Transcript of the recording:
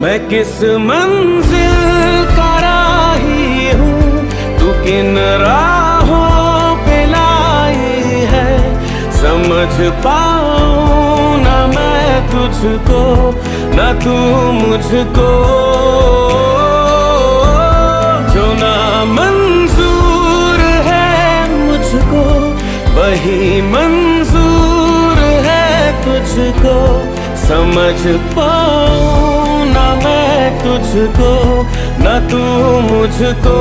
मैं किस मंजिल का राही हूँ, तू किन राहों पे लाई है। समझ पाऊँ ना मैं तुझको, ना तू मुझको। जो ना मंजूर है मुझको, वही मंजूर है तुझको। समझ पाऊँ ना मैं तुझको, ना तू मुझको।